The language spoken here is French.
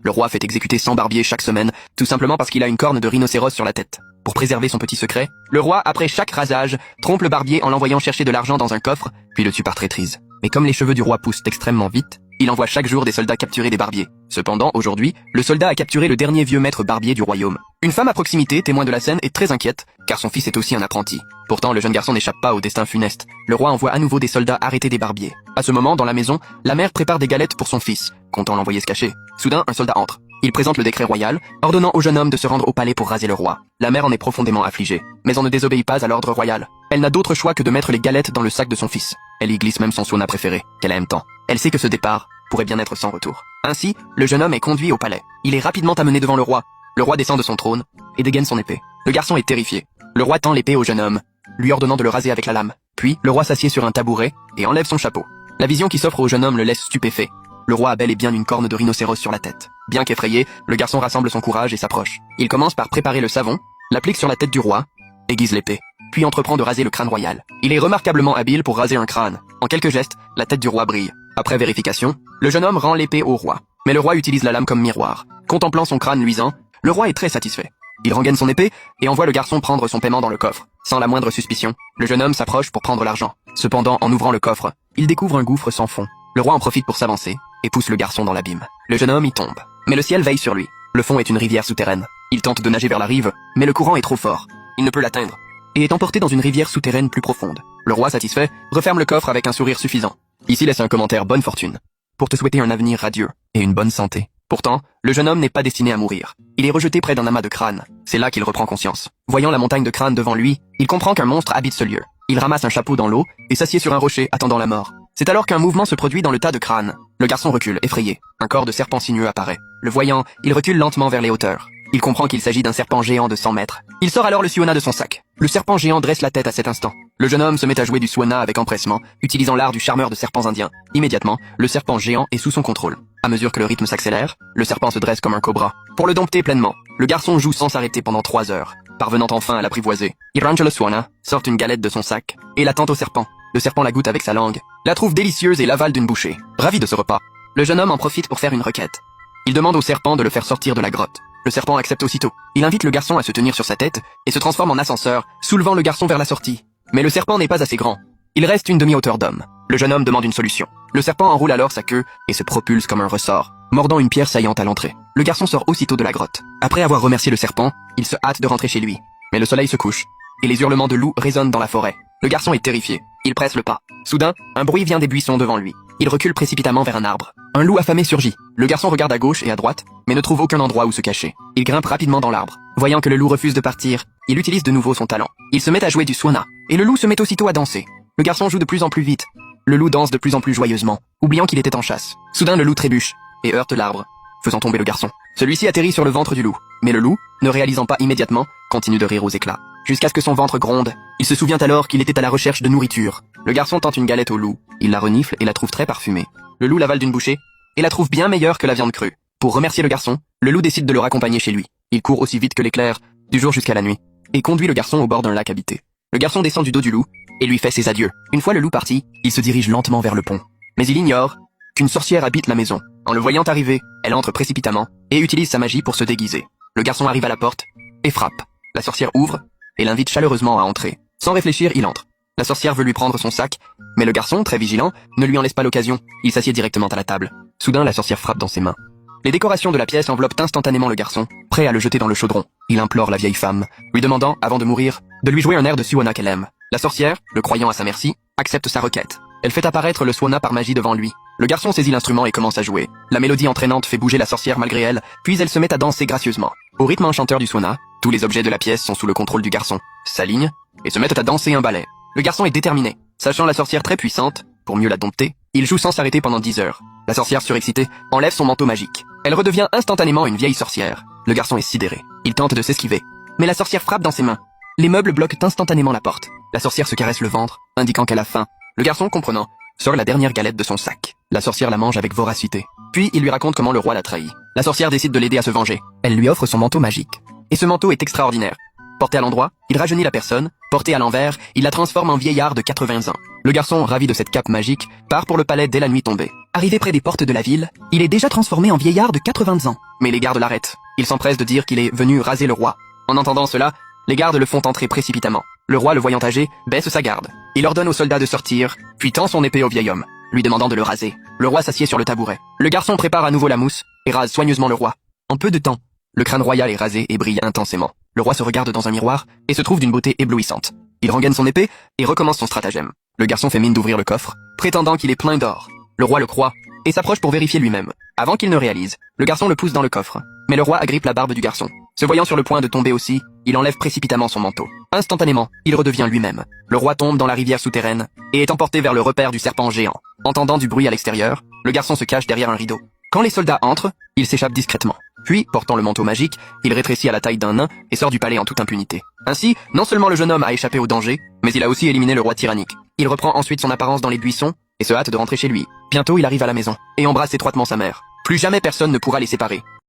Le roi fait exécuter 100 barbiers chaque semaine, tout simplement parce qu'il a une corne de rhinocéros sur la tête. Pour préserver son petit secret, le roi, après chaque rasage, trompe le barbier en l'envoyant chercher de l'argent dans un coffre, puis le tue par traîtrise. Mais comme les cheveux du roi poussent extrêmement vite, il envoie chaque jour des soldats capturer des barbiers. Cependant, aujourd'hui, le soldat a capturé le dernier vieux maître barbier du royaume. Une femme à proximité, témoin de la scène, est très inquiète, car son fils est aussi un apprenti. Pourtant, le jeune garçon n'échappe pas au destin funeste. Le roi envoie à nouveau des soldats arrêter des barbiers. À ce moment, dans la maison, la mère prépare des galettes pour son fils, comptant l'envoyer se cacher. Soudain, un soldat entre. Il présente le décret royal, ordonnant au jeune homme de se rendre au palais pour raser le roi. La mère en est profondément affligée, mais on ne désobéit pas à l'ordre royal. Elle n'a d'autre choix que de mettre les galettes dans le sac de son fils. Elle y glisse même son sauna préféré, qu'elle aime tant. Elle sait que ce départ pourrait bien être sans retour. Ainsi, le jeune homme est conduit au palais. Il est rapidement amené devant le roi. Le roi descend de son trône et dégaine son épée. Le garçon est terrifié. Le roi tend l'épée au jeune homme, lui ordonnant de le raser avec la lame. Puis, le roi s'assied sur un tabouret et enlève son chapeau. La vision qui s'offre au jeune homme le laisse stupéfait. Le roi a bel et bien une corne de rhinocéros sur la tête. Bien qu'effrayé, le garçon rassemble son courage et s'approche. Il commence par préparer le savon, l'applique sur la tête du roi, aiguise l'épée, puis entreprend de raser le crâne royal. Il est remarquablement habile pour raser un crâne. En quelques gestes, la tête du roi brille. Après vérification, le jeune homme rend l'épée au roi. Mais le roi utilise la lame comme miroir. Contemplant son crâne luisant, le roi est très satisfait. Il rengaine son épée et envoie le garçon prendre son paiement dans le coffre. Sans la moindre suspicion, le jeune homme s'approche pour prendre l'argent. Cependant, en ouvrant le coffre, il découvre un gouffre sans fond. Le roi en profite pour s'avancer et pousse le garçon dans l'abîme. Le jeune homme y tombe. Mais le ciel veille sur lui. Le fond est une rivière souterraine. Il tente de nager vers la rive, mais le courant est trop fort. Il ne peut l'atteindre et est emporté dans une rivière souterraine plus profonde. Le roi, satisfait, referme le coffre avec un sourire suffisant. Ici laisse un commentaire bonne fortune, pour te souhaiter un avenir radieux et une bonne santé. Pourtant, le jeune homme n'est pas destiné à mourir. Il est rejeté près d'un amas de crânes. C'est là qu'il reprend conscience. Voyant la montagne de crânes devant lui, il comprend qu'un monstre habite ce lieu. Il ramasse un chapeau dans l'eau et s'assied sur un rocher, attendant la mort. C'est alors qu'un mouvement se produit dans le tas de crânes. Le garçon recule, effrayé. Un corps de serpent sinueux apparaît. Le voyant, il recule lentement vers les hauteurs. Il comprend qu'il s'agit d'un serpent géant de 100 mètres. Il sort alors le suona de son sac. Le serpent géant dresse la tête à cet instant. Le jeune homme se met à jouer du suona avec empressement, utilisant l'art du charmeur de serpents indiens. Immédiatement, le serpent géant est sous son contrôle. À mesure que le rythme s'accélère, le serpent se dresse comme un cobra. Pour le dompter pleinement, le garçon joue sans s'arrêter pendant 3 heures. Parvenant enfin à l'apprivoiser, il range le suona, sort une galette de son sac et la tend au serpent. Le serpent la goûte avec sa langue, la trouve délicieuse et l'avale d'une bouchée. Ravi de ce repas, le jeune homme en profite pour faire une requête. Il demande au serpent de le faire sortir de la grotte. Le serpent accepte aussitôt. Il invite le garçon à se tenir sur sa tête et se transforme en ascenseur, soulevant le garçon vers la sortie. Mais le serpent n'est pas assez grand. Il reste une demi-hauteur d'homme. Le jeune homme demande une solution. Le serpent enroule alors sa queue et se propulse comme un ressort, mordant une pierre saillante à l'entrée. Le garçon sort aussitôt de la grotte. Après avoir remercié le serpent, il se hâte de rentrer chez lui. Mais le soleil se couche et les hurlements de loups résonnent dans la forêt. Le garçon est terrifié. Il presse le pas. Soudain, un bruit vient des buissons devant lui. Il recule précipitamment vers un arbre. Un loup affamé surgit. Le garçon regarde à gauche et à droite, mais ne trouve aucun endroit où se cacher. Il grimpe rapidement dans l'arbre. Voyant que le loup refuse de partir, il utilise de nouveau son talent. Il se met à jouer du suona, et le loup se met aussitôt à danser. Le garçon joue de plus en plus vite. Le loup danse de plus en plus joyeusement, oubliant qu'il était en chasse. Soudain, le loup trébuche et heurte l'arbre, faisant tomber le garçon. Celui-ci atterrit sur le ventre du loup, mais le loup, ne réalisant pas immédiatement, continue de rire aux éclats. Jusqu'à ce que son ventre gronde. Il se souvient alors qu'il était à la recherche de nourriture. Le garçon tente une galette au loup. Il la renifle et la trouve très parfumée. Le loup l'avale d'une bouchée et la trouve bien meilleure que la viande crue. Pour remercier le garçon, le loup décide de le raccompagner chez lui. Il court aussi vite que l'éclair, du jour jusqu'à la nuit, et conduit le garçon au bord d'un lac habité. Le garçon descend du dos du loup et lui fait ses adieux. Une fois le loup parti, il se dirige lentement vers le pont. Mais il ignore qu'une sorcière habite la maison. En le voyant arriver, elle entre précipitamment et utilise sa magie pour se déguiser. Le garçon arrive à la porte et frappe. La sorcière ouvre et l'invite chaleureusement à entrer. Sans réfléchir, il entre. La sorcière veut lui prendre son sac, mais le garçon, très vigilant, ne lui en laisse pas l'occasion. Il s'assied directement à la table. Soudain, la sorcière frappe dans ses mains. Les décorations de la pièce enveloppent instantanément le garçon, prêt à le jeter dans le chaudron. Il implore la vieille femme, lui demandant, avant de mourir, de lui jouer un air de suona qu'elle aime. La sorcière, le croyant à sa merci, accepte sa requête. Elle fait apparaître le suona par magie devant lui. Le garçon saisit l'instrument et commence à jouer. La mélodie entraînante fait bouger la sorcière malgré elle, puis elle se met à danser gracieusement. Au rythme enchanteur du suona, tous les objets de la pièce sont sous le contrôle du garçon, s'alignent et se mettent à danser un ballet. Le garçon est déterminé. Sachant la sorcière très puissante, pour mieux la dompter, il joue sans s'arrêter pendant 10 heures. La sorcière surexcitée enlève son manteau magique. Elle redevient instantanément une vieille sorcière. Le garçon est sidéré. Il tente de s'esquiver. Mais la sorcière frappe dans ses mains. Les meubles bloquent instantanément la porte. La sorcière se caresse le ventre, indiquant qu'elle a faim. Le garçon, comprenant, sort la dernière galette de son sac. La sorcière la mange avec voracité. Puis il lui raconte comment le roi l'a trahi. La sorcière décide de l'aider à se venger. Elle lui offre son manteau magique. Et ce manteau est extraordinaire. Porté à l'endroit, il rajeunit la personne. Porté à l'envers, il la transforme en vieillard de 80 ans. Le garçon, ravi de cette cape magique, part pour le palais dès la nuit tombée. Arrivé près des portes de la ville, il est déjà transformé en vieillard de 80 ans. mais les gardes l'arrêtent. Il s'empresse de dire qu'il est venu raser le roi. En entendant cela, les gardes le font entrer précipitamment. Le roi, le voyant âgé, baisse sa garde. Il ordonne aux soldats de sortir, puis tend son épée au vieil homme, lui demandant de le raser. Le roi s'assied sur le tabouret. Le garçon prépare à nouveau la mousse et rase soigneusement le roi. En peu de temps, le crâne royal est rasé et brille intensément. Le roi se regarde dans un miroir et se trouve d'une beauté éblouissante. Il rengaine son épée et recommence son stratagème. Le garçon fait mine d'ouvrir le coffre, prétendant qu'il est plein d'or. Le roi le croit et s'approche pour vérifier lui-même. Avant qu'il ne réalise, le garçon le pousse dans le coffre. Mais le roi agrippe la barbe du garçon. Se voyant sur le point de tomber aussi, il enlève précipitamment son manteau. Instantanément, il redevient lui-même. Le roi tombe dans la rivière souterraine et est emporté vers le repère du serpent géant. Entendant du bruit à l'extérieur, le garçon se cache derrière un rideau. Quand les soldats entrent, il s'échappe discrètement. Puis, portant le manteau magique, il rétrécit à la taille d'un nain et sort du palais en toute impunité. Ainsi, non seulement le jeune homme a échappé au danger, mais il a aussi éliminé le roi tyrannique. Il reprend ensuite son apparence dans les buissons et se hâte de rentrer chez lui. Bientôt, il arrive à la maison et embrasse étroitement sa mère. Plus jamais personne ne pourra les séparer.